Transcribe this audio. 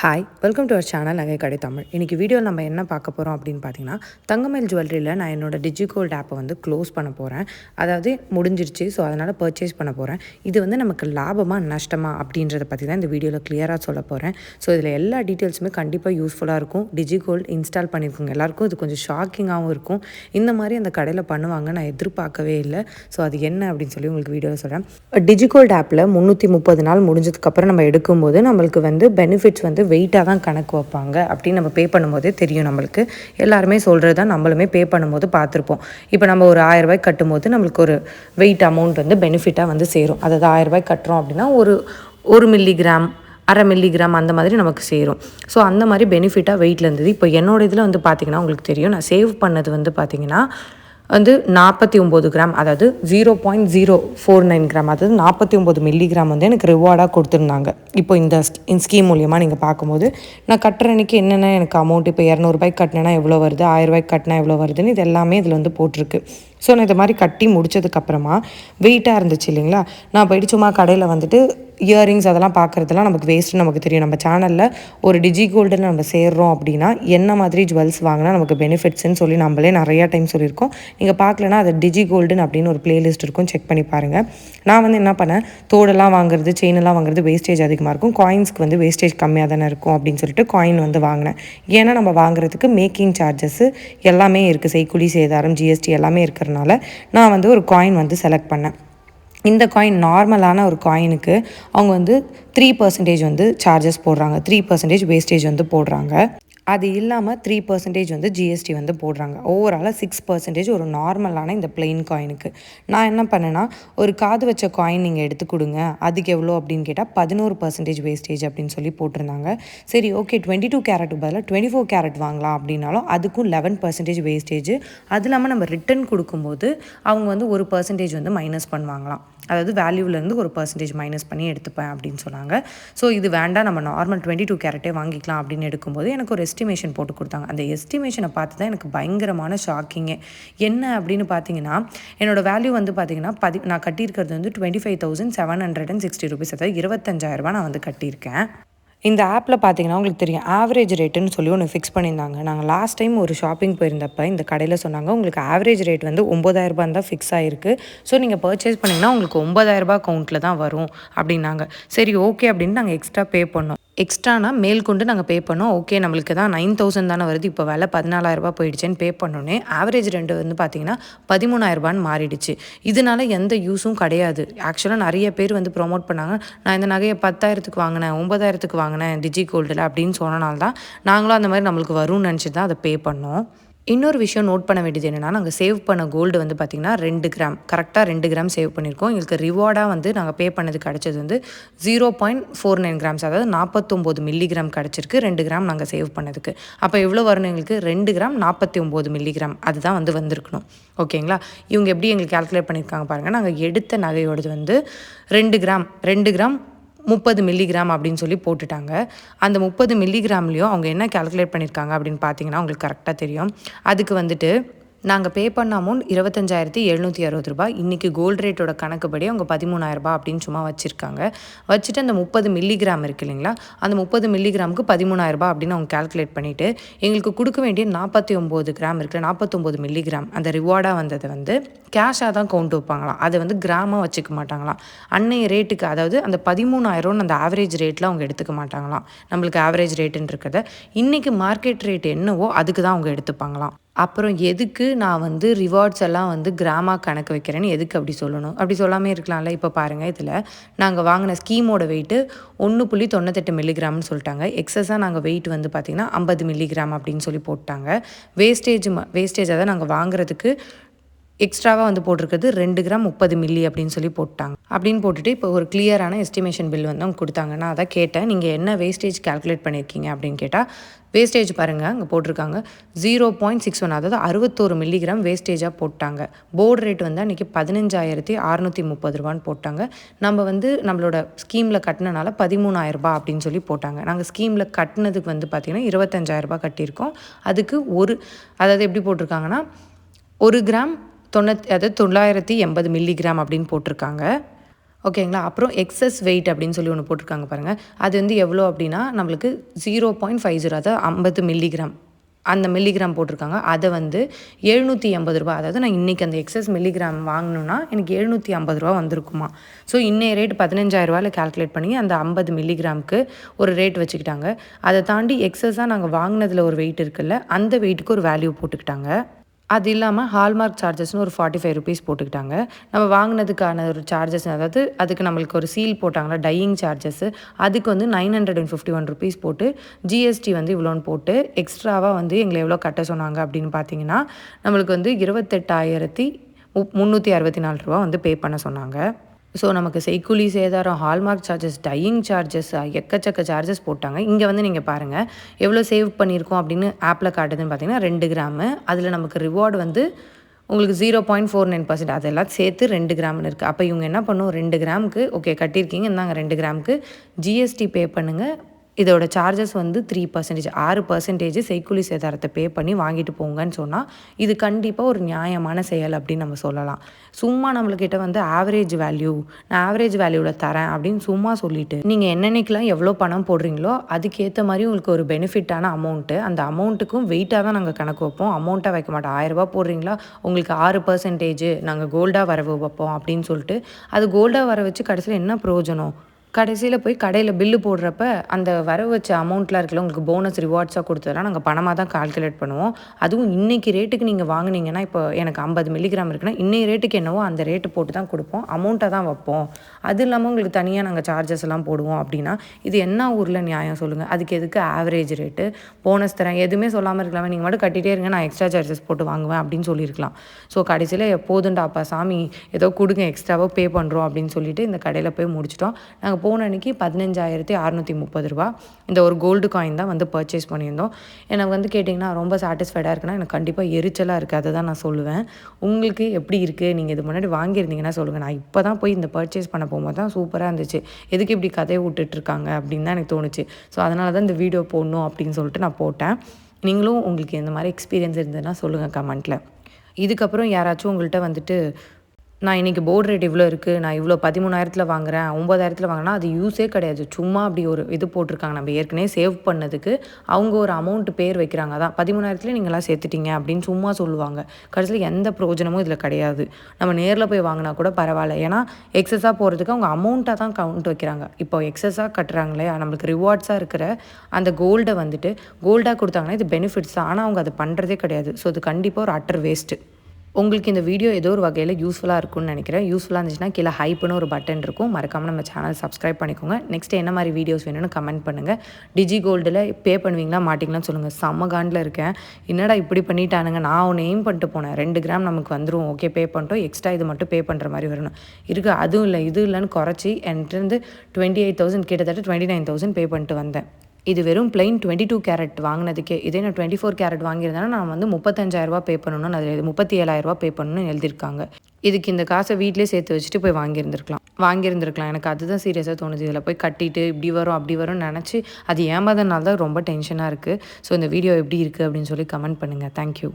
Hi welcome to our channel நகை கடை தமிழ். இன்றைக்கி வீடியோ நம்ம என்ன பார்க்க போகிறோம் அப்படின்னு பார்த்தீங்கன்னா, தங்கமயில் ஜுவல்லரியில் நான் என்னோடய டிஜிகோல்ட் ஆப்பை வந்து க்ளோஸ் பண்ண போகிறேன். அதாவது முடிஞ்சிருச்சு. ஸோ அதனால் பர்ச்சேஸ் பண்ண போகிறேன். இது வந்து நமக்கு லாபமாக நஷ்டமா அப்படின்றத பற்றி தான் இந்த வீடியோவில் கிளியராக சொல்ல போகிறேன். ஸோ இதில் எல்லா டீட்டெயில்ஸுமே கண்டிப்பாக யூஸ்ஃபுல்லாக இருக்கும். டிஜிகோல்ட் இன்ஸ்டால் பண்ணியிருக்கோங்க எல்லாருக்கும் இது கொஞ்சம் ஷாக்கிங்காகவும் இருக்கும். இந்த மாதிரி அந்த கடையில் பண்ணுவாங்க நான் எதிர்பார்க்கவே இல்லை. ஸோ அது என்ன அப்படின்னு சொல்லி உங்களுக்கு வீடியோவில் சொல்கிறேன். டிஜிகோல்ட் ஆப்பில் 330 நாள் முடிஞ்சதுக்கப்புறம் நம்ம எடுக்கும்போது நம்மளுக்கு வந்து பெனிஃபிட்ஸ் வந்து வெயிட்டாக தான் கணக்கு வைப்பாங்க அப்படின்னு நம்ம பே பண்ணும்போதே தெரியும். நம்மளுக்கு எல்லாருமே சொல்கிறது தான், நம்மளுமே பே பண்ணும்போது பார்த்துருப்போம். இப்போ நம்ம ஒரு 1000 ரூபாய் கட்டும்போது நம்மளுக்கு ஒரு வெயிட் அமௌண்ட் வந்து பெனிஃபிட்டாக வந்து சேரும். அதாவது 1000 ரூபாய் கட்டுறோம் அப்படின்னா ஒரு மில்லிகிராம், அரை மில்லிகிராம் அந்த மாதிரி நமக்கு சேரும். ஸோ அந்த மாதிரி பெனிஃபிட்டாக வெயிட்டில் இருந்தது. இப்போ என்னோட இதில் வந்து பார்த்திங்கன்னா உங்களுக்கு தெரியும், நான் சேவ் பண்ணது வந்து பார்த்திங்கன்னா வந்து 49 கிராம், அதாவது 0.049 கிராம், அதாவது 49 மில்லிகிராம் வந்து எனக்கு ரிவார்டாக கொடுத்துருந்தாங்க. இப்போ இந்த ஸ்கீம் மூலியமாக நீங்கள் பார்க்கும்போது நான் கட்டுற அன்றைக்கி என்னென்ன எனக்கு அமௌண்ட், இப்போ 200 கட்டினேன்னா எவ்வளோ வருது, 1000 கட்டினா எவ்வளோ வருதுன்னு இது எல்லாமே இதில் வந்து போட்டிருக்கு. ஸோ நான் இது மாதிரி கட்டி முடித்ததுக்கப்புறமா வெயிட்டாக இருந்துச்சு இல்லைங்களா, நான் போய்ட்டு சும்மா கடையில் வந்துட்டு இயரிங்ஸ் அதெல்லாம் பார்க்குறதுலாம் நமக்கு வேஸ்ட்டுன்னு நமக்கு தெரியும். நம்ம சேனலில் ஒரு டிஜிகோல்டில் நம்ம சேர்றோம் அப்படின்னா என்ன மாதிரி ஜுவல்ஸ் வாங்கினா நமக்கு பெனிஃபிட்ஸ்ன்னு சொல்லி நம்மளே நிறையா டைம் சொல்லியிருக்கோம். நீங்கள் பார்க்கலன்னா அது டிஜிகோல்டுன்னு அப்படின்னு ஒரு பிளேலிஸ்ட் இருக்கும், செக் பண்ணி பாருங்கள். நான் வந்து என்ன பண்ணேன், தோடெல்லாம் வாங்குறது, செயினெல்லாம் வாங்குறது வேஸ்டேஜ் அதிகமாக இருக்கும், காயின்ஸ்க்கு வந்து வேஸ்டேஜ் கம்மியாக தானே இருக்கும் அப்படின்னு சொல்லிட்டு காயின் வந்து வாங்கினேன். ஏன்னா நம்ம வாங்குறதுக்கு மேக்கிங் சார்ஜஸ்ஸு எல்லாமே இருக்குது, செய்கூலி சேதாரம், ஜிஎஸ்டி எல்லாமே இருக்கிறதுனால நான் வந்து ஒரு காயின் வந்து செலக்ட் பண்ணேன். இந்த காயின் நார்மலான ஒரு காயினுக்கு அவங்க வந்து 3% வந்து சார்ஜஸ் போடுறாங்க, 3% வேஸ்டேஜ் வந்து போடுறாங்க. அது இல்லாமல் 3% வந்து ஜிஎஸ்டி வந்து போடுறாங்க. ஓவராலாக 6% ஒரு நார்மலான இந்த பிளெயின் காயினுக்கு. நான் என்ன பண்ணேன்னா, ஒரு காது வச்ச காயின் நீங்கள் எடுத்து கொடுங்க, அதுக்கு எவ்வளோ அப்படின்னு கேட்டால் 11% வேஸ்டேஜ் அப்படின்னு சொல்லி போட்டிருந்தாங்க. சரி ஓகே, 22 கேரட்டுக்கு பதிலாக 24 கேரட் வாங்கலாம் அப்படின்னாலும் அதுக்கும் 11% வேஸ்டேஜ். அது இல்லாமல் நம்ம ரிட்டன் கொடுக்கும்போது அவங்க வந்து 1% வந்து மைனஸ் பண்ணுவாங்களாம். அதாவது வேல்யூவிலேருந்து 1% மைனஸ் பண்ணி எடுத்துப்பேன் அப்படின்னு சொன்னாங்க. ஸோ இது வேண்டாம், நம்ம நார்மல் 22 கேரட்டே வாங்கிக்கலாம் அப்படின்னு எடுக்கும்போது எனக்கு ஒரு எஸ்டிமேஷன் போட்டு கொடுத்தாங்க. அந்த எஸ்டிமேஷனை பார்த்து தான் எனக்கு பயங்கரமான ஷாக்கிங்கே. என்ன அப்படின்னு பார்த்தீங்கன்னா, என்னோடய வேல்யூ வந்து பார்த்தீங்கன்னா நான் கட்டியிருக்கிறது வந்து 25,760 ருபீஸ், அதாவது 25,000 நான் வந்து கட்டியிருக்கேன். இந்த ஆப்பில் பார்த்தீங்கன்னா உங்களுக்கு தெரியும், ஆவரேஜ் ரேட்டுன்னு சொல்லி ஒன்று ஃபிக்ஸ் பண்ணியிருந்தாங்க. நாங்கள் லாஸ்ட் டைம் ஒரு ஷாப்பிங் போயிருந்தப்போ இந்த கடையில் சொன்னாங்க, உங்களுக்கு ஆவரேஜ் ரேட் வந்து 9,000 தான் ஃபிக்ஸ் ஆகிருக்கு. ஸோ நீங்கள் பர்ச்சேஸ் பண்ணிங்கன்னா உங்களுக்கு 9,000 கவுண்ட்டில் தான் வரும் அப்படின்னாங்க. சரி ஓகே அப்படின்னு நாங்கள் எக்ஸ்ட்ரா பே பண்ணோம். எக்ஸ்ட்ரானா மேல்கொண்டு நாங்கள் பே பண்ணோம். ஓகே, நம்மளுக்கு தான் 9,000 தானே வருது, இப்போ விலை 14,000 போயிடுச்சுன்னு பே பண்ணோன்னே ஆவரேஜ் ரெண்டு வந்து பார்த்திங்கன்னா 13,000 மாறிடுச்சு. இதனால எந்த யூஸும் கிடையாது. ஆக்சுவலாக நிறைய பேர் வந்து ப்ரொமோட் பண்ணாங்க, நான் இந்த நகையை 10,000 வாங்கினேன், 9,000 வாங்கினேன் டிஜிகோல்டில் அப்படின்னு சொன்னனால தான் நாங்களும் அந்த மாதிரி நம்மளுக்கு வரும்னு நினச்சி தான் அதை பே பண்ணோம். இன்னொரு விஷயம் நோட் பண்ண வேண்டியது என்னென்னா, நாங்கள் சேவ் பண்ண கோல்டு வந்து பார்த்திங்கன்னா 2 கிராம், கரெக்டாக 2 கிராம் சேவ் பண்ணியிருக்கோம். எங்களுக்கு ரிவார்டாக வந்து நாங்கள் பே பண்ணது கிடச்சது வந்து 0.49 கிராம்ஸ், அதாவது 49 மில்லிகிராம் கிடச்சிருக்கு 2 கிராம் நாங்கள் சேவ் பண்ணதுக்கு. அப்போ எவ்வளோ வரணும் எங்களுக்கு, 2 கிராம் 49 மில்லிகிராம், அதுதான் வந்து வந்திருக்கணும். ஓகேங்களா, இவங்க எப்படி எங்களுக்கு கால்குலேட் பண்ணியிருக்காங்க பாருங்கள். நாங்கள் எடுத்த நகையோடது வந்து 2 கிராம் 30 மில்லிகிராம் அப்படின்னு சொல்லி போட்டுட்டாங்க. அந்த 30 மில்லிகிராம்லேயும் அவங்க என்ன கால்குலேட் பண்ணியிருக்காங்க அப்படின்னு பார்த்தீங்கன்னா உங்களுக்கு கரெக்டாக தெரியும். அதுக்கு வந்துட்டு நாங்கள் பே பண்ண அமௌண்ட் 25,760 ரூபாய். இன்றைக்கி கோல்டு ரேட்டோட கணக்குப்படி அவங்க 13,000 அப்படின்னு சும்மா வச்சுருக்காங்க. வச்சுட்டு அந்த 30 மில்லிகிராம் இருக்குது இல்லைங்களா, அந்த 30 மில்லிகிராமுக்கு 13,000 அப்படின்னு அவங்க கால்குலேட் பண்ணிவிட்டு எங்களுக்கு கொடுக்க வேண்டிய 49 கிராம் இருக்குது, 49 மில்லிகிராம் அந்த ரிவார்டாக வந்ததை வந்து கேஷாக தான் கவுண்ட் வைப்பாங்களாம். அதை வந்து கிராமாக வச்சுக்க மாட்டாங்களாம். அன்னைய ரேட்டுக்கு, அதாவது அந்த 13,000 அந்த ஆவரேஜ் ரேட்டில் அவங்க எடுத்துக்க மாட்டாங்களாம். நம்மளுக்கு ஆவரேஜ் ரேட்டுன்னு இருக்கிறத இன்றைக்கி மார்க்கெட் ரேட் என்னவோ அதுக்கு தான் அவங்க எடுத்துப்பாங்களாம். அப்புறம் எதுக்கு நான் வந்து ரிவார்ட்ஸ் எல்லாம் வந்து கிராமாக கணக்கு வைக்கிறேன்னு எதுக்கு அப்படி சொல்லணும், அப்படி சொல்லாமே இருக்கலாம்ல. இப்போ பாருங்கள், இதில் நாங்கள் வாங்கின ஸ்கீமோட வெயிட்டு 1.98 மில்லிகிராம்னு சொல்லிட்டாங்க. எக்ஸஸாக நாங்கள் வெயிட் வந்து பார்த்திங்கன்னா 50 மில்லிகிராம் அப்படின்னு சொல்லி போட்டாங்க. வேஸ்டேஜாக தான் நாங்கள் வாங்குறதுக்கு எக்ஸ்ட்ராவாக வந்து போட்டிருக்கிறது 2 கிராம் 30 மில்லி அப்படின்னு சொல்லி போட்டாங்க. அப்படின்னு போட்டுட்டு இப்போ ஒரு கிளியரான எஸ்டிமேஷன் பில் வந்து அவங்க கொடுத்தாங்க. நான் அதை கேட்டேன், நீங்கள் என்ன வேஸ்டேஜ் கால்குலேட் பண்ணியிருக்கீங்க அப்படின்னு கேட்டால், வேஸ்டேஜ் பாருங்கள் அங்கே போட்டிருக்காங்க 0.61, அதாவது 61 மில்லிகிராம் வேஸ்டேஜாக போட்டாங்க. போர்டு ரேட் வந்து அன்றைக்கி 15,630 ரூபான்னு போட்டாங்க. நம்ம வந்து நம்மளோட ஸ்கீமில் கட்டினனால 13,000 அப்படின்னு சொல்லி போட்டாங்க. நாங்கள் ஸ்கீமில் கட்டினதுக்கு வந்து பார்த்திங்கன்னா 25,000 கட்டியிருக்கோம். அதுக்கு அதாவது எப்படி போட்டிருக்காங்கன்னா 1 கிராம் 980 மில்லிகிராம் அப்படின்னு போட்டிருக்காங்க. ஓகேங்களா. அப்புறம் எக்ஸஸ் வெயிட் அப்படின்னு சொல்லி ஒண்ணு போட்டிருக்காங்க பாருங்கள். அது வந்து எவ்வளோ அப்படின்னா நம்மளுக்கு 0.50 அதாவது 50 மில்லிகிராம் அந்த மில்லிகிராம் போட்டிருக்காங்க. அதை வந்து ரூ. 780 அதாவது நான் இன்றைக்கி அந்த எக்ஸஸ் மில்லிகிராம் வாங்கணுன்னா எனக்கு ரூ. 750 வந்திருக்குமா. ஸோ இன்னைய ரேட் ரூ. 15,000 கால்குலேட் பண்ணி அந்த 50 மில்லிகிராமுக்கு ஒரு ரேட் வச்சுக்கிட்டாங்க. அதை தாண்டி எக்ஸஸாக நாங்கள் வாங்கினதில் ஒரு வெயிட் இருக்குல்ல, அந்த வெயிட்டுக்கு ஒரு வேல்யூ போட்டுக்கிட்டாங்க. அது இல்லாமல் ஹால்மார்க் சார்ஜஸ்னு ஒரு ₹45 போட்டுக்கிட்டாங்க. நம்ம வாங்கினதுக்கான ஒரு சார்ஜஸ் அதாவது அதுக்கு நம்மளுக்கு ஒரு சீல் போட்டாங்களா டையிங் சார்ஜஸ்ஸு அதுக்கு வந்து ₹951 போட்டு ஜிஎஸ்டி வந்து இவ்வளோன்னு போட்டு எக்ஸ்ட்ராவாக வந்து எங்களை எவ்வளோ கட்ட சொன்னாங்க அப்படின்னு பார்த்தீங்கன்னா நம்மளுக்கு வந்து ₹28,364 வந்து பே பண்ண சொன்னாங்க. ஸோ நமக்கு செய்கூலி சேதாரம், ஹால்மார்க் சார்ஜஸ், டையிங் சார்ஜஸ் எக்கச்சக்க சார்ஜஸ் போட்டாங்க. இங்கே வந்து நீங்கள் பாருங்கள் எவ்வளோ சேவ் பண்ணியிருக்கோம் அப்படின்னு ஆப்பில் காட்டுதுன்னு பார்த்தீங்கன்னா 2 கிராமு. அதில் நமக்கு ரிவார்டு வந்து உங்களுக்கு 0.49% அதெல்லாம் சேர்த்து 2 கிராம்னு இருக்குது. அப்போ இவங்க என்ன பண்ணும் 2 கிராமுக்கு ஓகே கட்டியிருக்கீங்க இந்தாங்க 2 கிராமுக்கு ஜிஎஸ்டி பே பண்ணுங்கள். இதோட சார்ஜஸ் வந்து 3% 6% செய்கூலி சேதாரத்தை பே பண்ணி வாங்கிட்டு போங்கன்னு சொன்னால் இது கண்டிப்பாக ஒரு நியாயமான செயல் அப்படின்னு நம்ம சொல்லலாம். சும்மா நம்மளுக்கிட்ட வந்து ஆவரேஜ் வேல்யூ நான் ஆவரேஜ் வேல்யூவில் தரேன் அப்படின்னு சும்மா சொல்லிவிட்டு நீங்கள் என்னென்னைக்கெலாம் எவ்வளோ பணம் போடுறீங்களோ அதுக்கேற்ற மாதிரி உங்களுக்கு ஒரு பெனிஃபிட்டான அமௌண்ட்டு அந்த அமௌண்ட்டுக்கும் வெயிட்டாக தான் நாங்கள் கணக்கு வைப்போம். அமௌண்ட்டாக வைக்க மாட்டோம். ₹1000 போடுறீங்களா உங்களுக்கு 6% நாங்கள் கோல்டாக வரவு வைப்போம் அப்படின்னு சொல்லிட்டு அது கோல்டாக வர வச்சு கடைசியில் என்ன பிரயோஜனம். கடைசியில் போய் கடையில் பில்லு போடுறப்ப அந்த வர வச்ச அமௌண்ட்லாம் இருக்குல்ல உங்களுக்கு போனஸ் ரிவார்ட்ஸாக கொடுத்ததெல்லாம் நாங்கள் பணமாக தான் கால்குலேட் பண்ணுவோம். அதுவும் இன்றைக்கி ரேட்டுக்கு நீங்கள் வாங்கினீங்கன்னா இப்போ எனக்கு 50 மில்லிகிராம் இருக்குன்னா இன்றைய ரேட்டுக்கு என்னவோ அந்த ரேட்டு போட்டு தான் கொடுப்போம். அமௌண்ட்டாக தான் வைப்போம். அது இல்லாமல் உங்களுக்கு தனியாக நாங்கள் சார்ஜஸ் எல்லாம் போடுவோம் அப்படின்னா இது என்ன ஊரில் நியாயம் சொல்லுங்கள். அதுக்கு எதுக்கு ஆவரேஜ் ரேட்டு போனஸ் தரேன் எதுவுமே சொல்லாமல் இருக்கலாமே நீங்கள் மட்டும் கட்டிகிட்டே இருங்க நான் எக்ஸ்ட்ரா சார்ஜஸ் போட்டு வாங்குவேன் அப்படின்னு சொல்லியிருக்கலாம். ஸோ கடைசியில் எப்போதுண்டாப்பா சாமி ஏதோ கொடுங்க எக்ஸ்ட்ராவாக பே பண்ணுறோம் அப்படின்னு சொல்லிட்டு இந்த கடையில் போய் முடிச்சிட்டோம். நாங்கள் போன அன்றைக்கி ₹15,630 இந்த ஒரு கோல்டு காயின் தான் வந்து பர்ச்சேஸ் பண்ணியிருந்தோம். எனக்கு வந்து கேட்டிங்கன்னா ரொம்ப சாட்டிஸ்ஃபைடாக இருக்குன்னா எனக்கு கண்டிப்பாக எரிச்சலாக இருக்குது. அதை தான் நான் சொல்லுவேன். உங்களுக்கு எப்படி இருக்குது நீங்கள் இது முன்னாடி வாங்கியிருந்தீங்கன்னா சொல்லுங்கள். நான் இப்போ தான் போய் இந்த பர்ச்சேஸ் பண்ண போகும்போது தான் சூப்பராக இருந்துச்சு. எதுக்கு இப்படி கதையை விட்டுட்ருக்காங்க அப்படின்னு தான் எனக்கு தோணுச்சு. ஸோ அதனால தான் இந்த வீடியோ போடணும் அப்படின்னு சொல்லிட்டு நான் போட்டேன். நீங்களும் உங்களுக்கு இந்த மாதிரி எக்ஸ்பீரியன்ஸ் இருந்ததுன்னா சொல்லுங்கள் கமெண்ட்டில். இதுக்கப்புறம் யாராச்சும் உங்கள்கிட்ட வந்துட்டு நான் இன்றைக்கி போர்டு ரேட் இவ்வளோ இருக்குது நான் இவ்வளோ 13,000 வாங்குறேன் 9,000 வாங்கினா அது யூஸே கிடையாது. சும்மா அப்படி ஒரு இது போட்டிருக்காங்க. நம்ம ஏற்கனவே சேவ் பண்ணதுக்கு அவங்க ஒரு அமௌண்ட் பேர் வைக்கிறாங்க. அதான் 13,000 நீங்களாம் சேர்த்துட்டீங்க அப்படின்னு சும்மா சொல்லுவாங்க. கடைசியில் எந்த பிரயோஜனமும் இதில் கிடையாது. நம்ம நேரில் போய் வாங்கினா கூட பரவாயில்ல. ஏன்னா எக்ஸஸாக போகிறதுக்கு அவங்க அமௌண்ட்டாக தான் கவுண்ட் வைக்கிறாங்க. இப்போ எக்ஸஸாக கட்டுறாங்களே நம்மளுக்கு ரிவார்ட்ஸாக இருக்கிற அந்த கோல்டை வந்துட்டு கோல்டாக கொடுத்தாங்கன்னா இது பெனிஃபிட்ஸ் தான். ஆனால் அவங்க அதை பண்ணுறதே கிடையாது. ஸோ அது கண்டிப்பாக ஒரு அட்டர் வேஸ்ட்டு. உங்களுக்கு இந்த வீடியோ ஏதோ ஒரு வகையில் யூஸ்ஃபுல்லாக இருக்கும்னு நினைக்கிறேன். யூஸ்ஃபுல்லாக இருந்துச்சுன்னா கீழே ஹைப்னு ஒரு பட்டன் இருக்கும். மறக்காமல் நம்ம சேனல் சப்ஸ்கிரைப் பண்ணிக்கோங்க. நெக்ஸ்ட் என்ன மாதிரி வீடியோஸ் வேணும்னு கமெண்ட் பண்ணுங்கள். டிஜி கோல்டில் பே பண்ணுவீங்களா மாட்டிங்களான்னு சொல்லுங்கள். செம்ம காண்டில் இருக்கேன். என்னடா இப்படி பண்ணிட்டானுங்க. நான் ஒன்று எய்ம் பண்ணிட்டு போனேன் 2 கிராம் நமக்கு வந்துடும் ஓகே பே பண்ணிட்டோம் எக்ஸ்ட்ரா இது மட்டும் பே பண்ணுற மாதிரி வரணும் இருக்குது. அதுவும் இல்லை இது இல்லைன்னு குறைச்சி என்கிட்டருந்து 28,000 கிட்டத்தட்ட 29,000 பே பண்ணிட்டு வந்தேன். இது வெறும் பிளைன் 22 கேரட் வாங்கினதுக்கே. இதே நான் 24 கேரட் வாங்கியிருந்தேன்னா நான் வந்து 35,000 பே பண்ணணும்னு அது 37,000 பே பண்ணணும்னு எழுதியிருக்காங்க. இதுக்கு இந்த காசை வீட்டிலே சேர்த்து வச்சுட்டு போய் வாங்கியிருந்திருக்கலாம். எனக்கு அதுதான் சீரியஸாக தோணுது. இதில் போய் கட்டிட்டு இப்படி வரும் அப்படி வரும்னு நினச்சி அது ஏமாதனால தான் ரொம்ப டென்ஷனாக இருக்குது. ஸோ இந்த வீடியோ எப்படி இருக்குது அப்படின்னு சொல்லி கமெண்ட் பண்ணுங்கள். தேங்க்யூ.